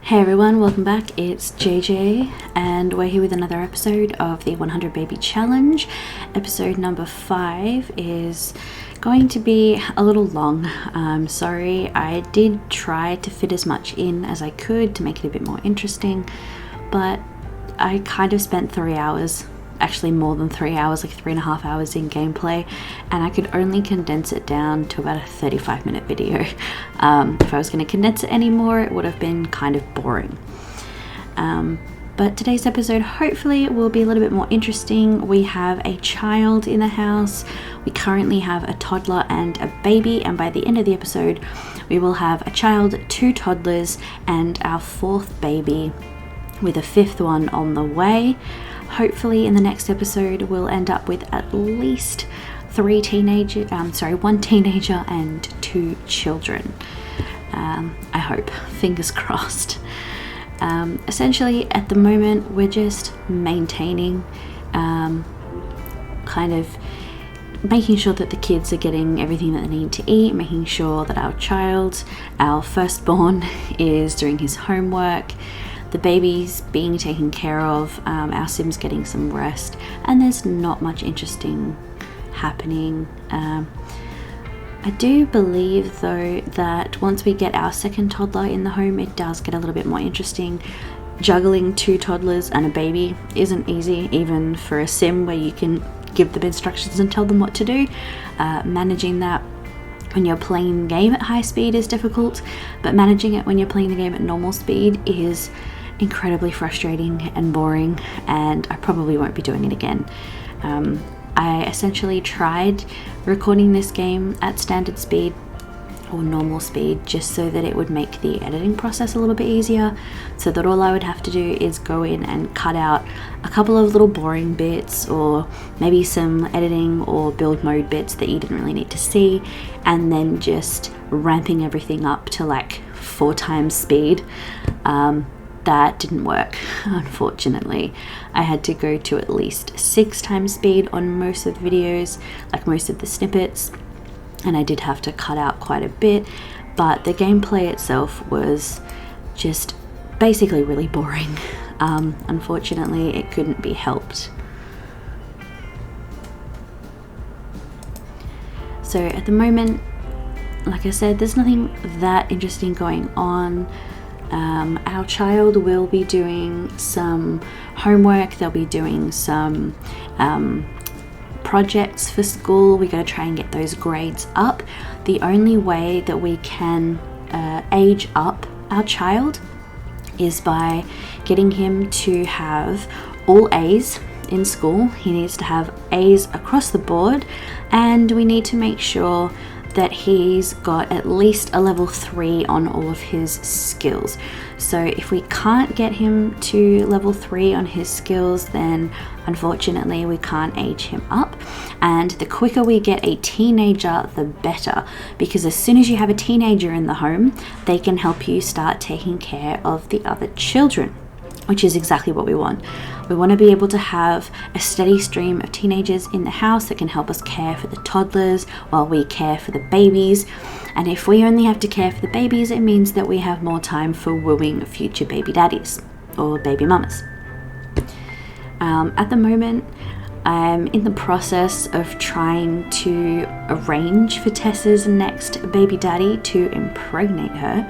Hey everyone, welcome back. It's JJ and we're here with another episode of the 100 Baby Challenge. Episode number 5 is going to be a little long. Sorry, I did try to fit as much in as I could to make it a bit more interesting, but I kind of spent 3 hours, actually more than 3 hours, like 3.5 hours in gameplay, and I could only condense it down to about a 35-minute video. If I was going to condense it anymore, it would have been kind of boring. But today's episode hopefully will be a little bit more interesting. We have a child in the house. We currently have a toddler and a baby, and by the end of the episode we will have a child, 2 toddlers, and our 4th baby, with a 5th one on the way. Hopefully in the next episode we'll end up with at least 1 teenager and 2 children. I hope, fingers crossed. Essentially at the moment we're just maintaining, kind of making sure that the kids are getting everything that they need to eat, making sure that our child, our firstborn, is doing his homework, the baby's being taken care of, our Sim's getting some rest, and there's not much interesting happening. I do believe though that once we get our 2nd toddler in the home, it does get a little bit more interesting. Juggling 2 toddlers and a baby isn't easy, even for a Sim where you can give them instructions and tell them what to do. Managing that when you're playing the game at high speed is difficult, but managing it when you're playing the game at normal speed is incredibly frustrating and boring, and I probably won't be doing it again. I essentially tried recording this game at standard speed or normal speed just so that it would make the editing process a little bit easier, so that all I would have to do is go in and cut out a couple of little boring bits, or maybe some editing or build mode bits that you didn't really need to see, and then just ramping everything up to like 4 times speed. That didn't work, unfortunately. I had to go to at least 6 times speed on most of the videos, like most of the snippets, and I did have to cut out quite a bit, but the gameplay itself was just basically really boring. Unfortunately, it couldn't be helped. So at the moment, like I said, there's nothing that interesting going on. Our child will be doing some homework, they'll be doing some projects for school. We gotta try and get those grades up. The only way that we can age up our child is by getting him to have all A's in school. He needs to have A's across the board, and we need to make sure that he's got at least a level 3 on all of his skills. So if we can't get him to level 3 on his skills, then unfortunately we can't age him up. And the quicker we get a teenager, the better, because as soon as you have a teenager in the home, they can help you start taking care of the other children, which is exactly what we want. We want to be able to have a steady stream of teenagers in the house that can help us care for the toddlers while we care for the babies. And if we only have to care for the babies, it means that we have more time for wooing future baby daddies or baby mamas. At the moment, I'm in the process of trying to arrange for Tessa's next baby daddy to impregnate her.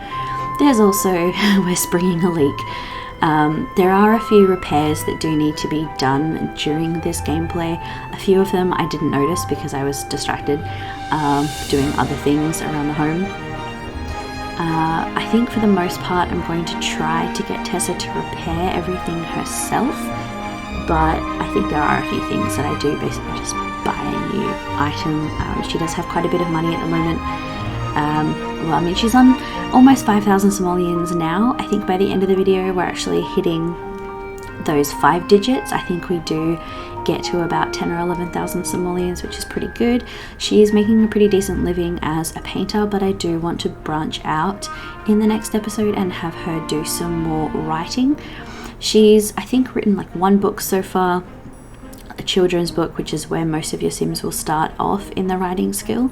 There's also, we're springing a leak. There are a few repairs that do need to be done during this gameplay. A few of them I didn't notice because I was distracted doing other things around the home. I think for the most part I'm going to try to get Tessa to repair everything herself, but I think there are a few things that I do basically just buy a new item. She does have quite a bit of money at the moment. Well, I mean, she's on almost 5,000 simoleons now. I think by the end of the video we're actually hitting those 5 digits. I think we do get to about 10 or 11,000 simoleons, which is pretty good. She is making a pretty decent living as a painter, but I do want to branch out in the next episode and have her do some more writing. She's, I think, written like 1 book so far, a children's book, which is where most of your Sims will start off in the writing skill.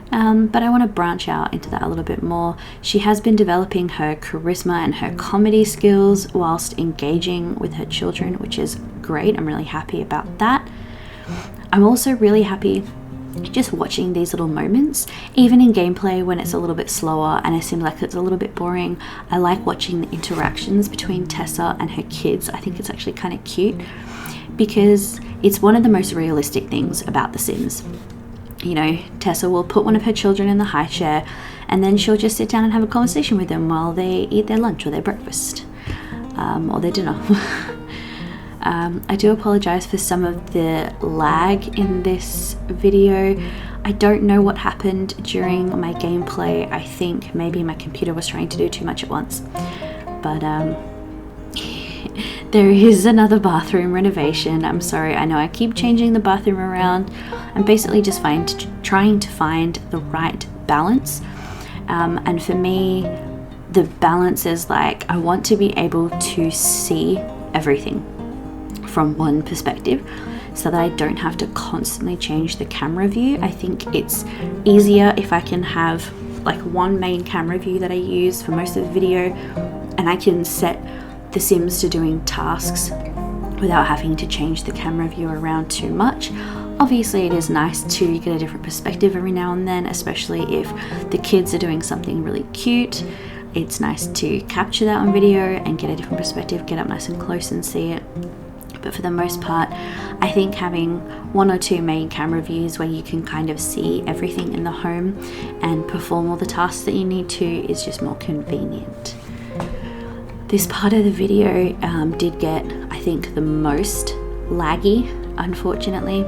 But I want to branch out into that a little bit more. She has been developing her charisma and her comedy skills whilst engaging with her children, which is great. I'm really happy about that. I'm also really happy just watching these little moments, even in gameplay when it's a little bit slower and it seems like it's a little bit boring. I like watching the interactions between Tessa and her kids. I think it's actually kind of cute because it's one of the most realistic things about The Sims. You know, Tessa will put one of her children in the high chair and then she'll just sit down and have a conversation with them while they eat their lunch or their breakfast, or their dinner. I do apologize for some of the lag in this video. I don't know what happened during my gameplay. I think maybe my computer was trying to do too much at once. But there is another bathroom renovation. I'm sorry, I know I keep changing the bathroom around. I'm basically just trying to find the right balance. And for me, the balance is like, I want to be able to see everything from one perspective so that I don't have to constantly change the camera view. I think it's easier if I can have like one main camera view that I use for most of the video, and I can set the Sims to doing tasks without having to change the camera view around too much. Obviously it is nice to get a different perspective every now and then, especially if the kids are doing something really cute. It's nice to capture that on video and get a different perspective, get up nice and close and see it. But for the most part, I think having one or two main camera views where you can kind of see everything in the home and perform all the tasks that you need to is just more convenient. This part of the video did get, I think, the most laggy, unfortunately.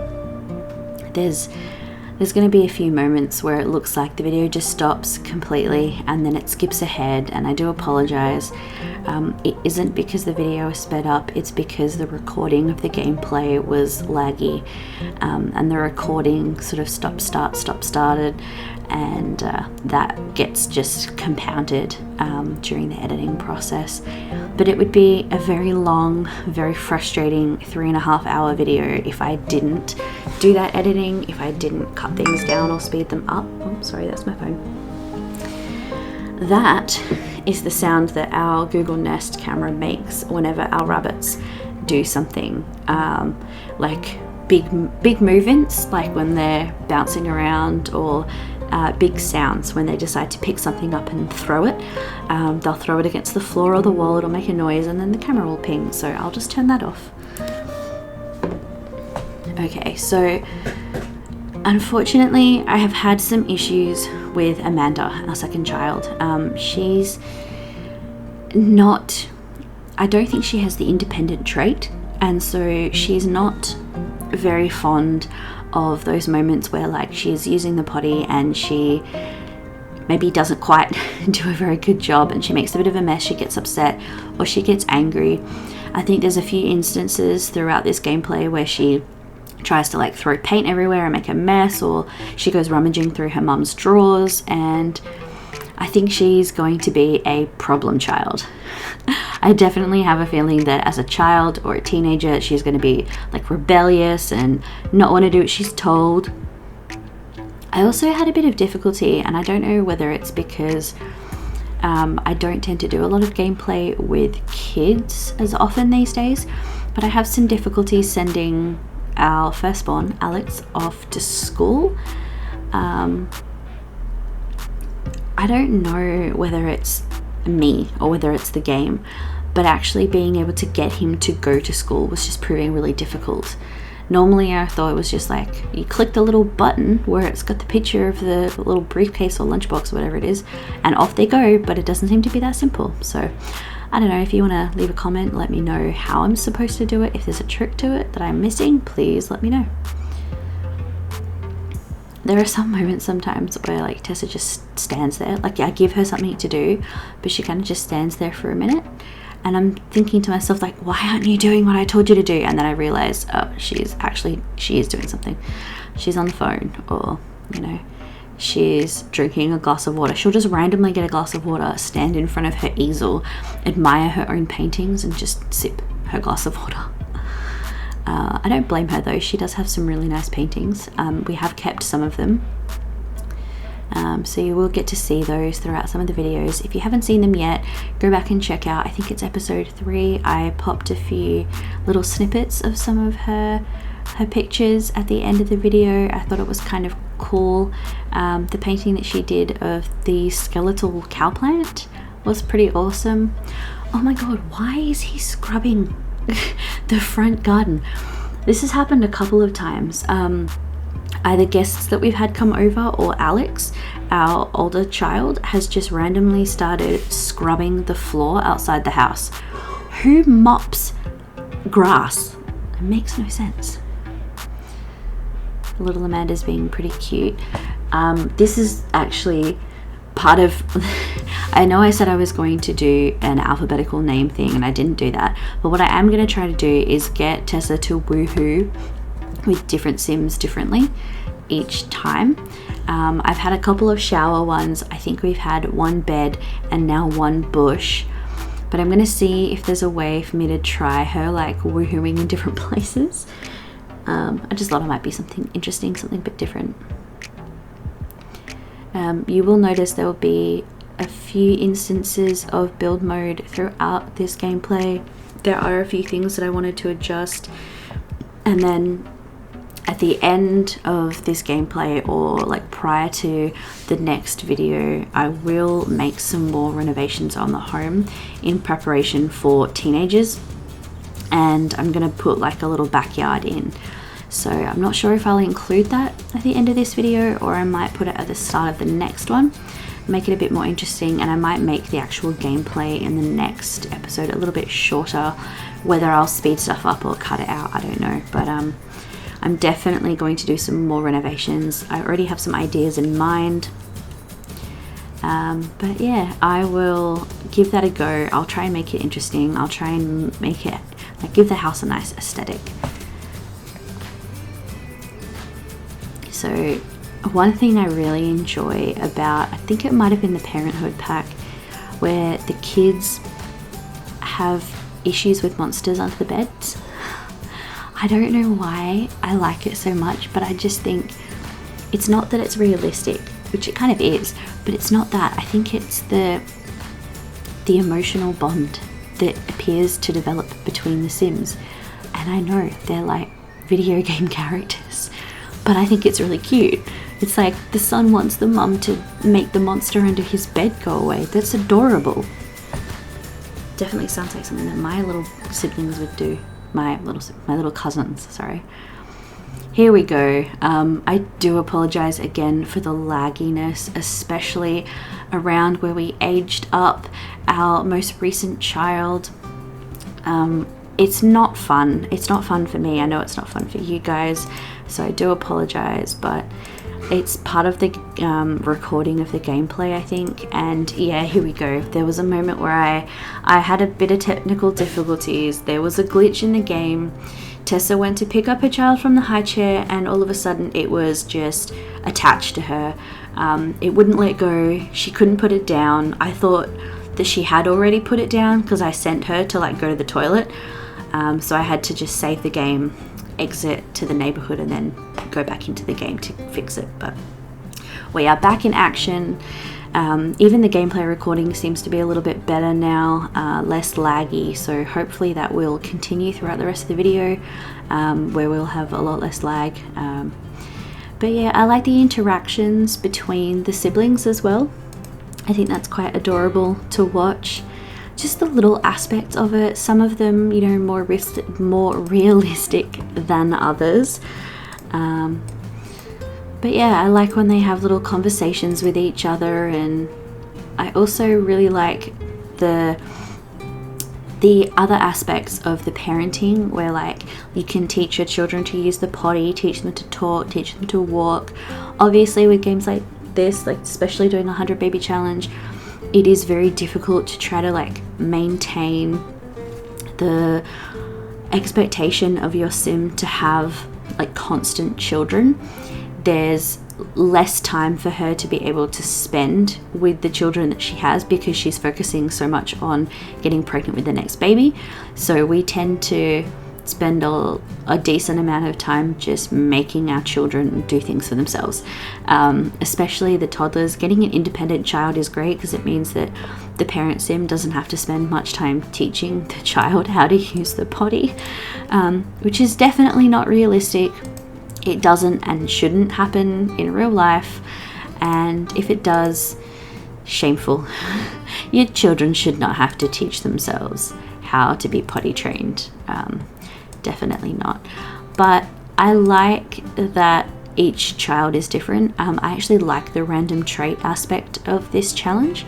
There's going to be a few moments where it looks like the video just stops completely and then it skips ahead, and I do apologize. It isn't because the video is sped up, it's because the recording of the gameplay was laggy, and the recording sort of stop-started, and that gets just compounded during the editing process. But it would be a very long, very frustrating 3.5 hour video if I didn't do that editing, if I didn't cut things down or speed them up. Oh, sorry, that's my phone. That is the sound that our Google Nest camera makes whenever our rabbits do something, like big movements, like when they're bouncing around, or big sounds when they decide to pick something up and throw it. They'll throw it against the floor or the wall, it'll make a noise, and then the camera will ping. So I'll just turn that off. Okay, so unfortunately I have had some issues with Amanda, our second child. She's not, I don't think she has the independent trait, and so she's not very fond of those moments where like she's using the potty and she maybe doesn't quite do a very good job and she makes a bit of a mess, she gets upset or she gets angry. I think there's a few instances throughout this gameplay where she tries to like throw paint everywhere and make a mess, or she goes rummaging through her mum's drawers, and I think she's going to be a problem child. I definitely have a feeling that as a child or a teenager she's going to be like rebellious and not want to do what she's told. I also had a bit of difficulty, and I don't know whether it's because I don't tend to do a lot of gameplay with kids as often these days, but I have some difficulty sending our firstborn, Alex, off to school. I don't know whether it's me or whether it's the game, but actually being able to get him to go to school was just proving really difficult. Normally I thought it was just like you click the little button where it's got the picture of the little briefcase or lunchbox or whatever it is, and off they go, but it doesn't seem to be that simple. So I don't know, if you want to leave a comment, let me know how I'm supposed to do it. If there's a trick to it that I'm missing, please let me know. There are some moments sometimes where like Tessa just stands there, like I give her something to do, but she kind of just stands there for a minute, and I'm thinking to myself like, why aren't you doing what I told you to do? And then I realize, oh, she is doing something. She's on the phone, or you know, she's drinking a glass of water. She'll just randomly get a glass of water, stand in front of her easel, admire her own paintings, and just sip her glass of water. I don't blame her though, she does have some really nice paintings. We have kept some of them. So you will get to see those throughout some of the videos. If you haven't seen them yet, go back and check out, I think it's episode 3. I popped a few little snippets of some of her pictures at the end of the video. I thought it was kind of cool. The painting that she did of the skeletal cow plant was pretty awesome. Oh my god, why is he scrubbing the front garden? This has happened a couple of times. Either guests that we've had come over or Alex, our older child, has just randomly started scrubbing the floor outside the house. Who mops grass? It makes no sense. Little Amanda's being pretty cute. This is actually part of I know I said I was going to do an alphabetical name thing and I didn't do that, but what I am going to try to do is get Tessa to woohoo with different Sims differently each time. I've had a couple of shower ones. I think we've had one bed and now one bush, but I'm going to see if there's a way for me to try her like woohooing in different places. I just thought it might be something interesting, something a bit different. You will notice there will be a few instances of build mode throughout this gameplay. There are a few things that I wanted to adjust, and then at the end of this gameplay, or like prior to the next video, I will make some more renovations on the home in preparation for teenagers, and I'm gonna put like a little backyard in. So I'm not sure if I'll include that at the end of this video, or I might put it at the start of the next one, make it a bit more interesting, and I might make the actual gameplay in the next episode a little bit shorter. Whether I'll speed stuff up or cut it out, I don't know, but I'm definitely going to do some more renovations. I already have some ideas in mind, but yeah, I will give that a go. I'll try and make it interesting. I'll try and make it like give the house a nice aesthetic. So one thing I really enjoy about, I think it might have been the Parenthood pack, where the kids have issues with monsters under the beds. I don't know why I like it so much, but I just think it's not that it's realistic, which it kind of is, but it's not that. I think it's the emotional bond that appears to develop between the Sims. And I know they're like video game characters, but I think it's really cute. It's like the son wants the mum to make the monster under his bed go away. That's adorable. Definitely sounds like something that my little siblings would do. My little cousins, sorry. Here we go. I do apologize again for the lagginess, especially around where we aged up our most recent child. It's not fun. It's not fun for me. I know it's not fun for you guys, so I do apologize, but it's part of the recording of the gameplay, I think. And yeah, here we go. There was a moment where I had a bit of technical difficulties. There was a glitch in the game. Tessa went to pick up her child from the high chair, and all of a sudden it was just attached to her. It wouldn't let go. She couldn't put it down. I thought that she had already put it down because I sent her to like go to the toilet. So I had to just save the game, exit to the neighborhood, and then go back into the game to fix it. But we are back in action. Even the gameplay recording seems to be a little bit better now, less laggy, so hopefully that will continue throughout the rest of the video, where we'll have a lot less lag. But yeah, I like the interactions between the siblings as well. I think that's quite adorable to watch. Just the little aspects of it, some of them, you know, more realistic than others. But yeah, I like when they have little conversations with each other, and I also really like the other aspects of the parenting, where like you can teach your children to use the potty, teach them to talk, teach them to walk. Obviously with games like this, like especially doing a 100 baby challenge, it is very difficult to try to like maintain the expectation of your sim to have like constant children. There's less time for her to be able to spend with the children that she has because she's focusing so much on getting pregnant with the next baby. So we tend to spend a decent amount of time just making our children do things for themselves, especially the toddlers. Getting an independent child is great because it means that the parent sim doesn't have to spend much time teaching the child how to use the potty, which is definitely not realistic. It doesn't and shouldn't happen in real life, and if it does, shameful. Your children should not have to teach themselves how to be potty trained. Definitely not. But I like that each child is different. I actually like the random trait aspect of this challenge.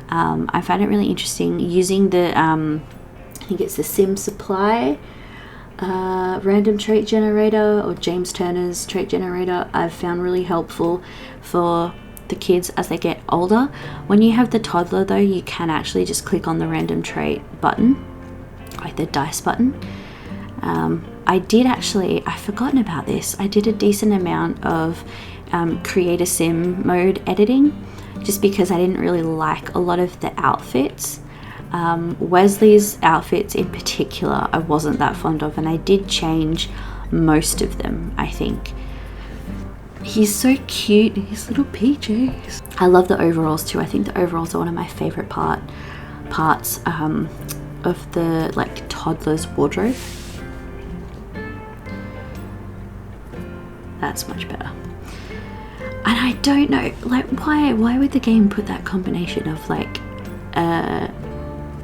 I find it really interesting using the I think it's the Sim Supply random trait generator, or James Turner's trait generator. I've found really helpful for the kids as they get older. When you have the toddler though, you can actually just click on the random trait button, like the dice button. I've forgotten about this. I did a decent amount of create a sim mode editing, just because I didn't really like a lot of the outfits. Wesley's outfits in particular I wasn't that fond of, and I did change most of them, I think. He's so cute in his little PJs. I love the overalls too. I think the overalls are one of my favorite parts of the like toddler's wardrobe. That's much better. And I don't know, like, why would the game put that combination of like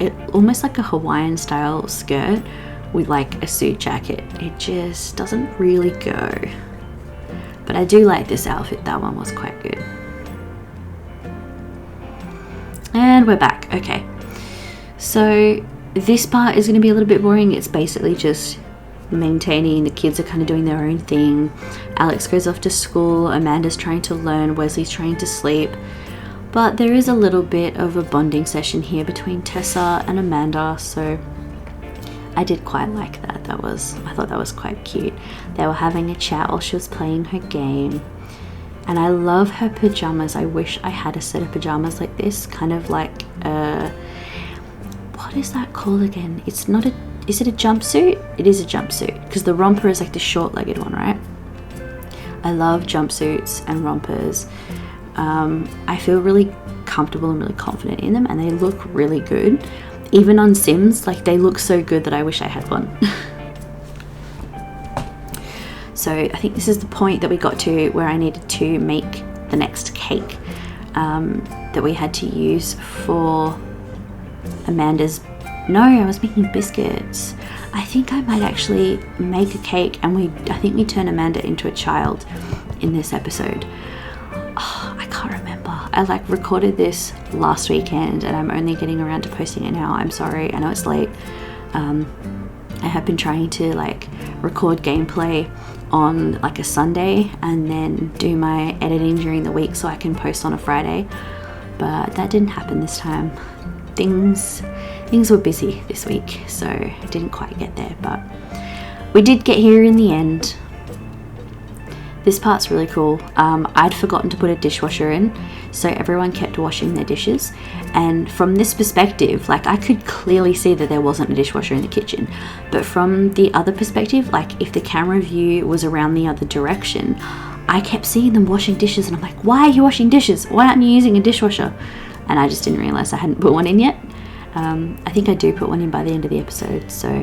it almost like a Hawaiian style skirt with like a suit jacket? It just doesn't really go. But I do like this outfit. That one was quite good. And we're back. Okay, so this part is going to be a little bit boring. It's basically just maintaining. The kids are kind of doing their own thing. Alex goes off to school, Amanda's trying to learn, Wesley's trying to sleep. But there is a little bit of a bonding session here between Tessa and Amanda, so I did quite like that. I thought that was quite cute. They were having a chat while she was playing her game. And I love her pajamas. I wish I had a set of pajamas like this, kind of like what is that called again? Is it a jumpsuit? It is a jumpsuit, because the romper is like the short-legged one, right? I love jumpsuits and rompers. I feel really comfortable and really confident in them, and they look really good. Even on Sims, like, they look so good that I wish I had one. So I think this is the point that we got to where I needed to make the next cake that we had to use for Amanda's... No, I was making biscuits. I think I might actually make a cake, and I think we turn Amanda into a child in this episode. Oh, I can't remember. I like recorded this last weekend and I'm only getting around to posting it now. I'm sorry, I know it's late. I have been trying to like record gameplay on like a Sunday and then do my editing during the week so I can post on a Friday, but that didn't happen this time. Things were busy this week, so I didn't quite get there, but we did get here in the end. This part's really cool. I'd forgotten to put a dishwasher in, so everyone kept washing their dishes, and from this perspective, like, I could clearly see that there wasn't a dishwasher in the kitchen, but from the other perspective, like if the camera view was around the other direction, I kept seeing them washing dishes, and I'm like, why are you washing dishes? Why aren't you using a dishwasher? And I just didn't realize I hadn't put one in yet. I think I do put one in by the end of the episode, so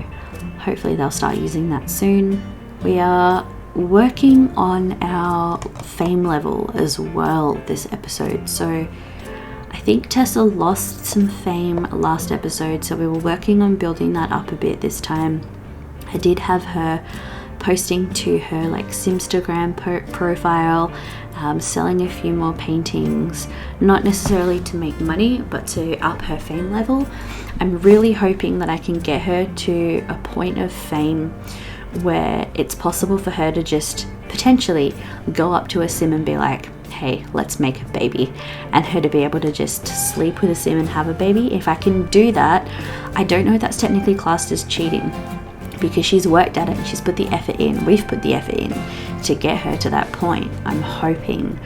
hopefully they'll start using that soon. We are working on our fame level as well this episode, so I think Tessa lost some fame last episode, so we were working on building that up a bit this time. I did have her posting to her like Simstagram profile, selling a few more paintings, not necessarily to make money but to up her fame level. I'm really hoping that I can get her to a point of fame where it's possible for her to just potentially go up to a sim and be like, hey, let's make a baby, and her to be able to just sleep with a sim and have a baby. If I can do that, I don't know if that's technically classed as cheating, because she's worked at it, she's put the effort in, we've put the effort in to get her to that point. I'm hoping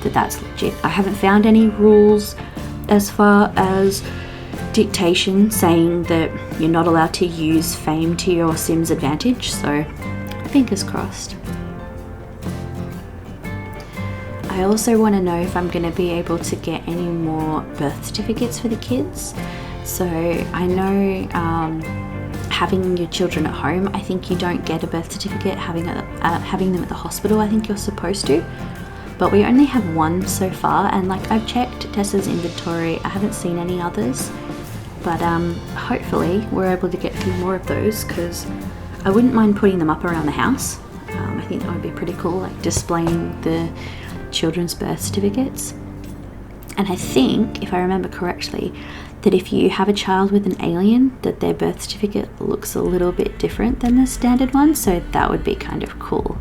that that's legit. I haven't found any rules as far as dictation saying that you're not allowed to use fame to your Sim's advantage, so fingers crossed. I also want to know if I'm going to be able to get any more birth certificates for the kids. So I know having your children at home, I think you don't get a birth certificate having them at the hospital. I think you're supposed to, but we only have one so far, and like I've checked Tessa's inventory, I haven't seen any others, but hopefully we're able to get a few more of those, because I wouldn't mind putting them up around the house. I think that would be pretty cool, like displaying the children's birth certificates. And I think, if I remember correctly, that if you have a child with an alien, that their birth certificate looks a little bit different than the standard one, so that would be kind of cool.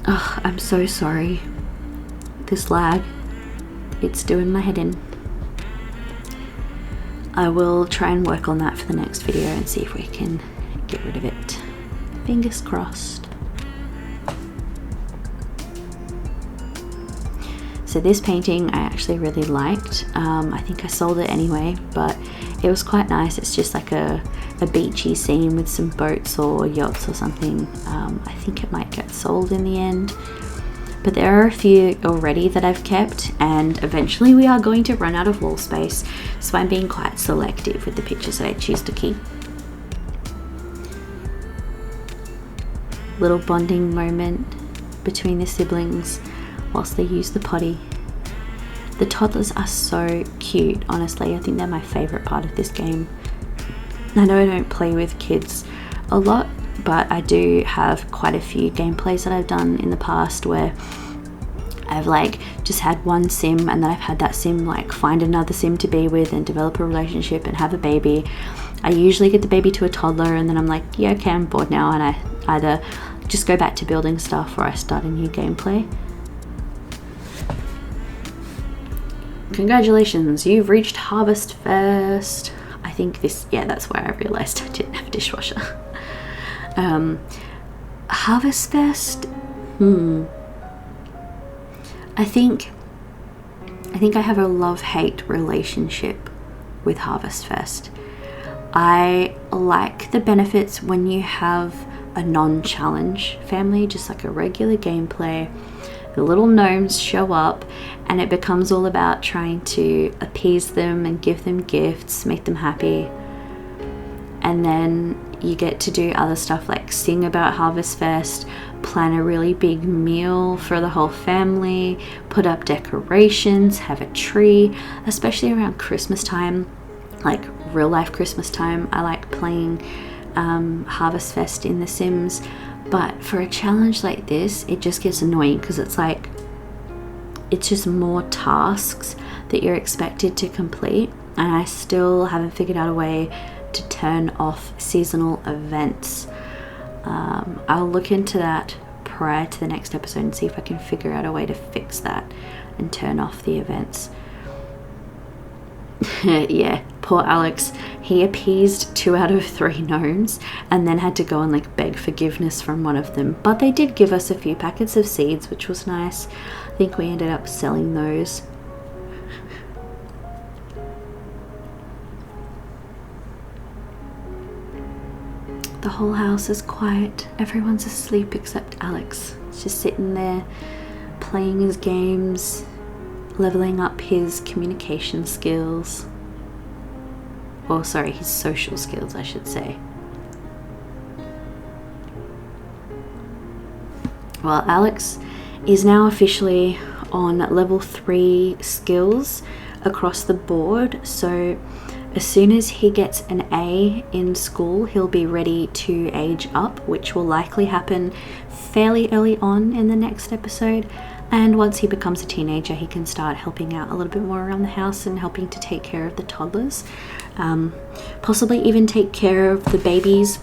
Oh, I'm so sorry. This lag, it's doing my head in. I will try and work on that for the next video and see if we can get rid of it. Fingers crossed. So this painting I actually really liked. I think I sold it anyway, but it was quite nice. It's just like a beachy scene with some boats or yachts or something. I think it might get sold in the end. But there are a few already that I've kept, and eventually we are going to run out of wall space, so I'm being quite selective with the pictures that I choose to keep. Little bonding moment between the siblings whilst they use the potty. The toddlers are so cute, honestly. I think they're my favourite part of this game. I know I don't play with kids a lot, but I do have quite a few gameplays that I've done in the past where I've like just had one sim, and then I've had that sim like find another sim to be with and develop a relationship and have a baby. I usually get the baby to a toddler, and then I'm like, yeah, okay, I'm bored now, and I either just go back to building stuff or I start a new gameplay. Congratulations, you've reached Harvest Fest. I think this, yeah, that's where I realized I didn't have a dishwasher. Harvest Fest, I think I have a love-hate relationship with Harvest Fest. I like the benefits when you have a non-challenge family, just like a regular gameplay. The little gnomes show up and it becomes all about trying to appease them and give them gifts, make them happy. And then you get to do other stuff like sing about Harvest Fest, plan a really big meal for the whole family, put up decorations, have a tree, especially around Christmas time, like real life Christmas time. I like playing Harvest Fest in The Sims. But for a challenge like this, it just gets annoying because it's like, it's just more tasks that you're expected to complete, and I still haven't figured out a way to turn off seasonal events. I'll look into that prior to the next episode and see if I can figure out a way to fix that and turn off the events. Yeah, poor Alex. He appeased 2 out of 3 gnomes and then had to go and like beg forgiveness from one of them. But they did give us a few packets of seeds, which was nice. I think we ended up selling those. The whole house is quiet. Everyone's asleep except Alex. He's just sitting there playing his games, leveling up his communication skills. Or sorry, his social skills, I should say. Well, Alex is now officially on level 3 skills across the board. So as soon as he gets an A in school, he'll be ready to age up, which will likely happen fairly early on in the next episode. And once he becomes a teenager, he can start helping out a little bit more around the house and helping to take care of the toddlers. Possibly even take care of the babies.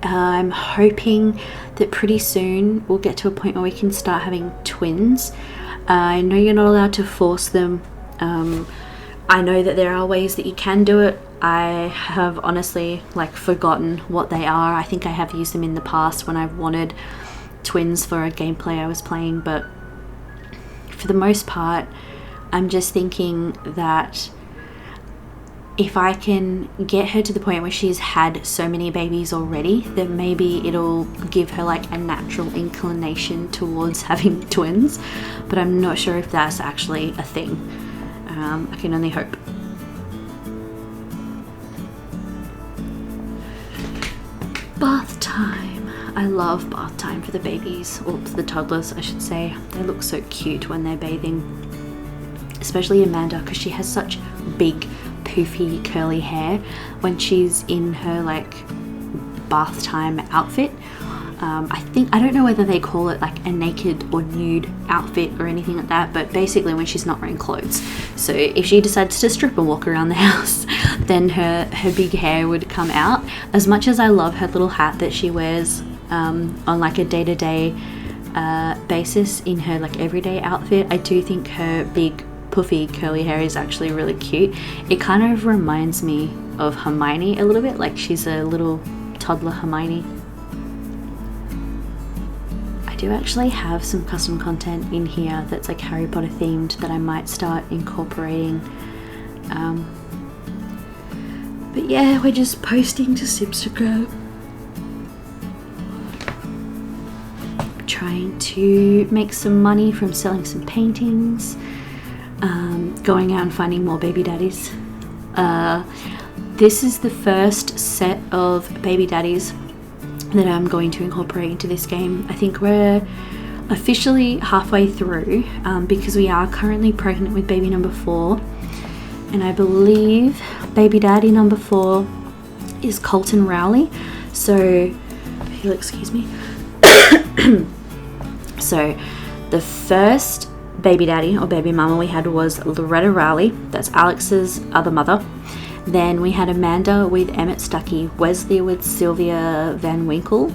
I'm hoping that pretty soon we'll get to a point where we can start having twins. I know you're not allowed to force them. I know that there are ways that you can do it. I have honestly forgotten what they are. I think I have used them in the past when I've wanted twins for a gameplay I was playing, but for the most part I'm just thinking that if I can get her to the point where she's had so many babies already, then maybe it'll give her like a natural inclination towards having twins. But I'm not sure if that's actually a thing. I can only hope. Bath time. I love bath time for the babies, or for the toddlers I should say. They look so cute when they're bathing, especially Amanda, because she has such big poofy curly hair when she's in her like bath time outfit. I don't know whether they call it like a naked or nude outfit or anything like that, but basically when she's not wearing clothes. So if she decides to strip and walk around the house, then her big hair would come out. As much as I love her little hat that she wears on like a day-to-day basis in her like everyday outfit, I do think her big puffy curly hair is actually really cute. It kind of reminds me of Hermione a little bit, like she's a little toddler Hermione. I do actually have some custom content in here that's like Harry Potter themed that I might start incorporating. But yeah, we're just posting to Instagram, trying to make some money from selling some paintings, going out and finding more baby daddies. This is the first set of baby daddies that I'm going to incorporate into this game. I think we're officially halfway through because we are currently pregnant with baby number 4, and I believe baby daddy number 4 is Colton Rowley. So if you'll excuse me. So the first baby daddy or baby mama we had was Loretta Rowley, that's Alex's other mother. Then we had Amanda with Emmett Stuckey, Wesley with Sylvia Van Winkle.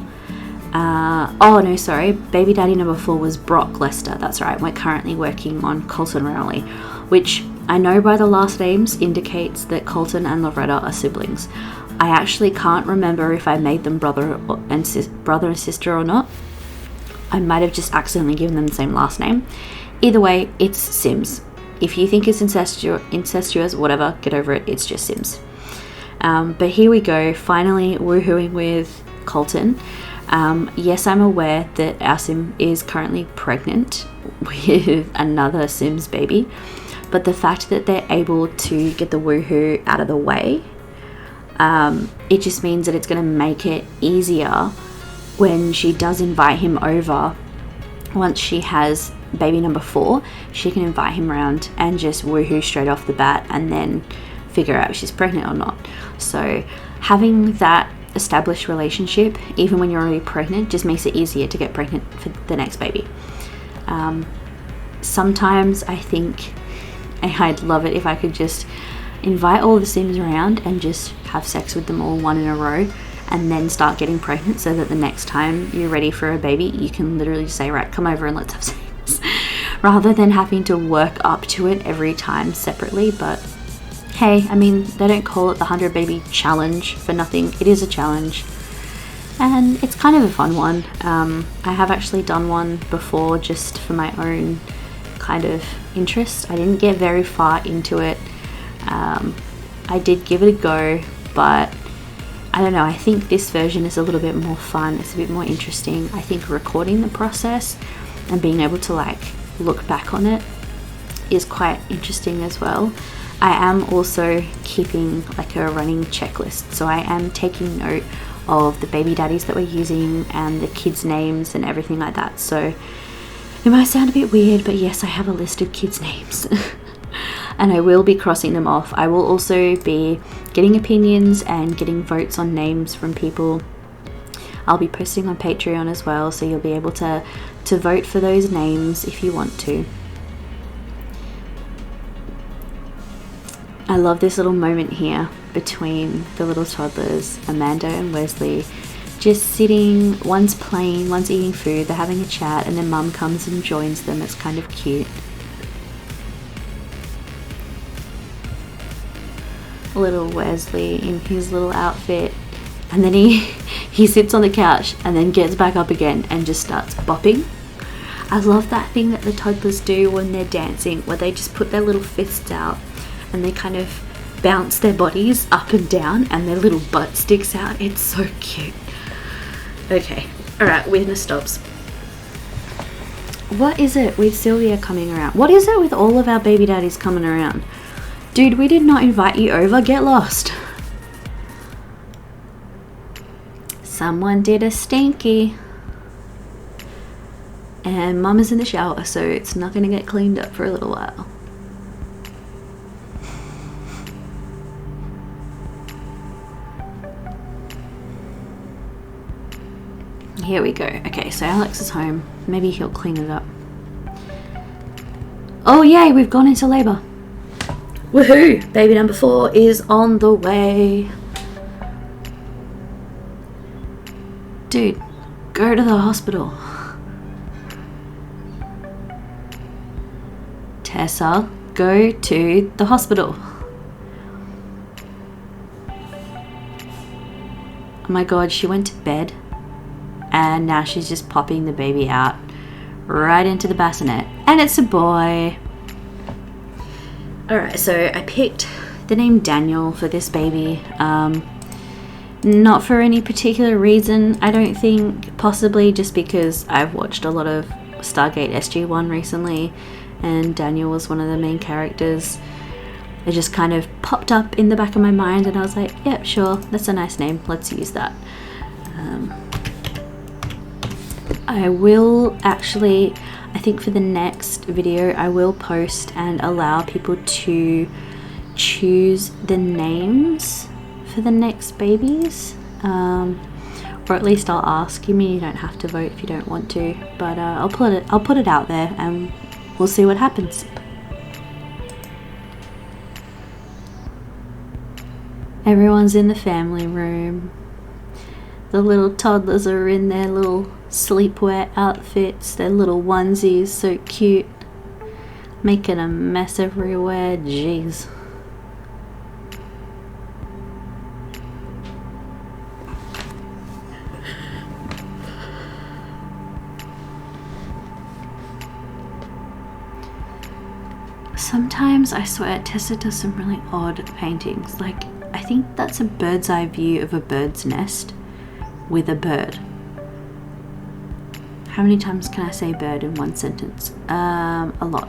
Baby daddy number 4 was Brock Lester, that's right. We're currently working on Colton Rowley, which I know by the last names indicates that Colton and Loretta are siblings. I actually can't remember if I made them brother and sister or not. I might have just accidentally given them the same last name. Either way, it's Sims. If you think it's incestuous, whatever, get over it, it's just Sims. But here we go, finally woohooing with Colton. Yes, I'm aware that our Sim is currently pregnant with another Sims baby, but the fact that they're able to get the woohoo out of the way, it just means that it's going to make it easier when she does invite him over. Once she has baby number 4, she can invite him around and just woohoo straight off the bat and then figure out if she's pregnant or not. So having that established relationship, even when you're already pregnant, just makes it easier to get pregnant for the next baby. Sometimes I think I'd love it if I could just invite all the Sims around and just have sex with them all one in a row, and then start getting pregnant, so that the next time you're ready for a baby, you can literally just say, right, come over and let's have sex, rather than having to work up to it every time separately. But hey, I mean, they don't call it the 100 baby challenge for nothing. It is a challenge, and it's kind of a fun one. I have actually done one before just for my own kind of interest. I didn't get very far into it. I did give it a go, but I don't know, I think this version is a little bit more fun. It's a bit more interesting. I think recording the process and being able to like look back on it is quite interesting as well. I am also keeping like a running checklist, so I am taking note of the baby daddies that we're using and the kids' names and everything like that. So it might sound a bit weird, but yes, I have a list of kids' names. And I will be crossing them off. I will also be getting opinions and getting votes on names from people. I'll be posting on Patreon as well, so you'll be able to vote for those names if you want to. I love this little moment here between the little toddlers, Amanda and Wesley, just sitting, one's playing, one's eating food, they're having a chat, and then mum comes and joins them. It's kind of cute. Little Wesley in his little outfit, and then he sits on the couch and then gets back up again and just starts bopping. I love that thing that the toddlers do when they're dancing, where they just put their little fists out and they kind of bounce their bodies up and down and their little butt sticks out. It's so cute. Okay, alright, witness stops. What is it with Sylvia coming around? What is it with all of our baby daddies coming around? Dude, we did not invite you over. Get lost. Someone did a stinky. And Mum is in the shower, so it's not going to get cleaned up for a little while. Here we go. Okay, so Alex is home. Maybe he'll clean it up. Oh yay, we've gone into labour. Woohoo! Baby number 4 is on the way. Dude, go to the hospital. Tessa, go to the hospital. Oh my god, she went to bed and now she's just popping the baby out right into the bassinet. And it's a boy. Alright, so I picked the name Daniel for this baby. Not for any particular reason, I don't think. Possibly just because I've watched a lot of Stargate SG-1 recently and Daniel was one of the main characters. It just kind of popped up in the back of my mind and I was like, yep, sure, that's a nice name, let's use that. I will actually, I think for the next video, I will post and allow people to choose the names for the next babies. Or at least I'll ask. You mean you don't have to vote if you don't want to, but I'll put it out there and we'll see what happens. Everyone's in the family room. The little toddlers are in their little sleepwear outfits, their little onesies, so cute. Making a mess everywhere, jeez. Sometimes I swear Tessa does some really odd paintings. Like, I think that's a bird's eye view of a bird's nest with a bird. How many times can I say bird in one sentence? A lot.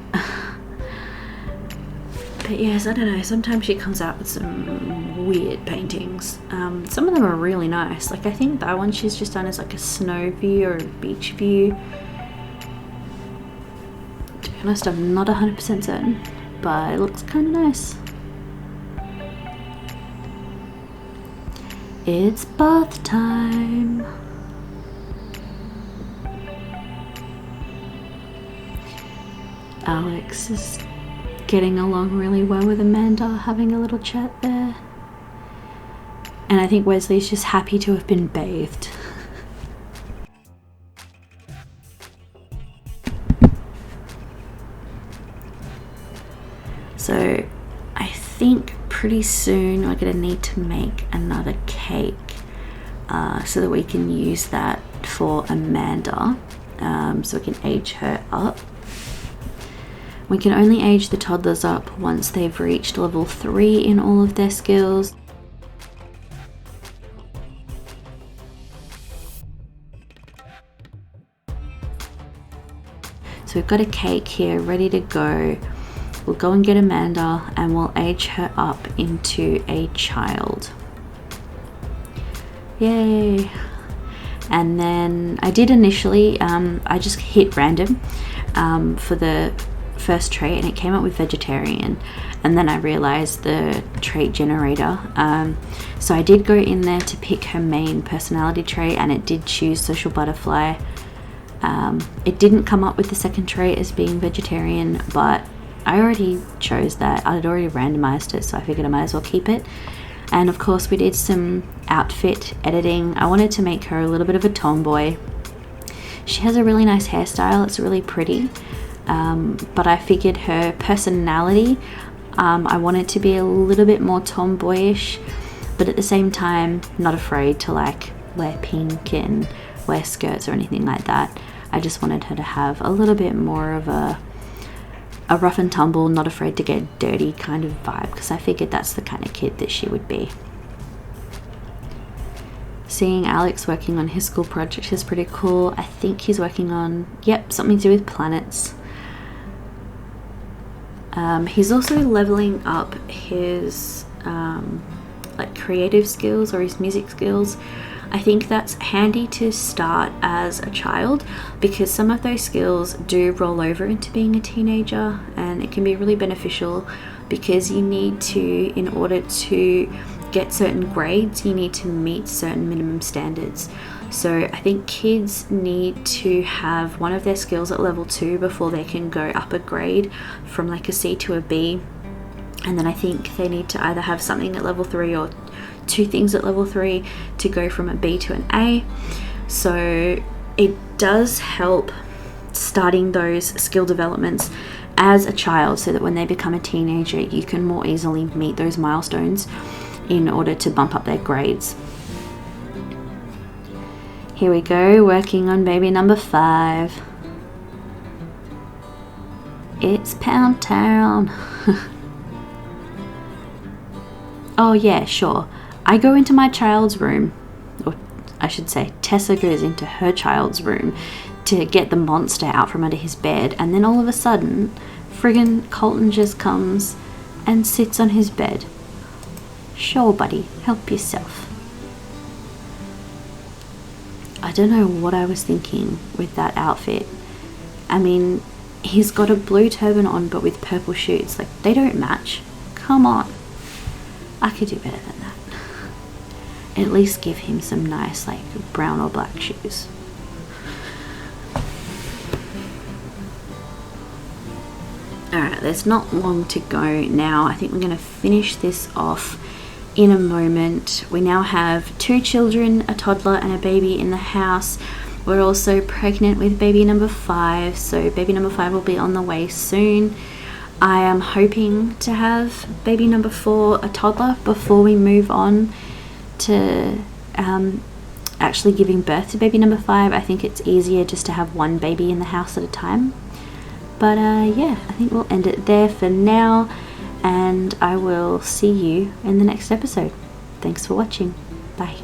But yes, I don't know, sometimes she comes out with some weird paintings. Some of them are really nice. Like, I think that one she's just done is like a snow view or a beach view. To be honest, I'm not 100% certain, but it looks kind of nice. It's bath time. Alex is getting along really well with Amanda, having a little chat there. And I think Wesley's just happy to have been bathed. So I think pretty soon we're going to need to make another cake so that we can use that for Amanda, so we can age her up. We can only age the toddlers up once they've reached level 3 in all of their skills. So we've got a cake here ready to go. We'll go and get Amanda and we'll age her up into a child. Yay! And then I did initially, I just hit random for the first trait and it came up with vegetarian, and then I realized the trait generator, so I did go in there to pick her main personality trait and it did choose social butterfly. It didn't come up with the second trait as being vegetarian, but I already chose that. I'd already randomized it, so I figured I might as well keep it. And of course we did some outfit editing. I wanted to make her a little bit of a tomboy. She has a really nice hairstyle, it's really pretty. But I figured her personality, I wanted to be a little bit more tomboyish, but at the same time not afraid to like wear pink and wear skirts or anything like that. I just wanted her to have a little bit more of a rough and tumble, not afraid to get dirty kind of vibe, because I figured that's the kind of kid that she would be. Seeing Alex working on his school project is pretty cool. I think he's working on, something to do with planets. He's also leveling up his like creative skills or his music skills. I think that's handy to start as a child, because some of those skills do roll over into being a teenager, and it can be really beneficial because you need to, in order to get certain grades, you need to meet certain minimum standards. So I think kids need to have one of their skills at level 2 before they can go up a grade from like a C to a B. And then I think they need to either have something at level 3 or 2 things at level 3 to go from a B to an A. So it does help starting those skill developments as a child, so that when they become a teenager, you can more easily meet those milestones in order to bump up their grades. Here we go, working on baby number 5. It's Pound Town. Oh yeah, sure. I go into my child's room, or I should say Tessa goes into her child's room to get the monster out from under his bed, and then all of a sudden, friggin' Colton just comes and sits on his bed. Sure, buddy, help yourself. I don't know what I was thinking with that outfit. I mean, he's got a blue turban on but with purple shoes. Like, they don't match. Come on. I could do better than that. At least give him some nice, like, brown or black shoes. Alright, there's not long to go now. I think we're going to finish this off in a moment. We now have 2 children, a toddler and a baby in the house. We're also pregnant with baby number 5, so baby number 5 will be on the way soon. I am hoping to have baby number 4, a toddler, before we move on to actually giving birth to baby number 5. I think it's easier just to have one baby in the house at a time. But yeah, I think we'll end it there for now, and I will see you in the next episode. Thanks for watching. Bye.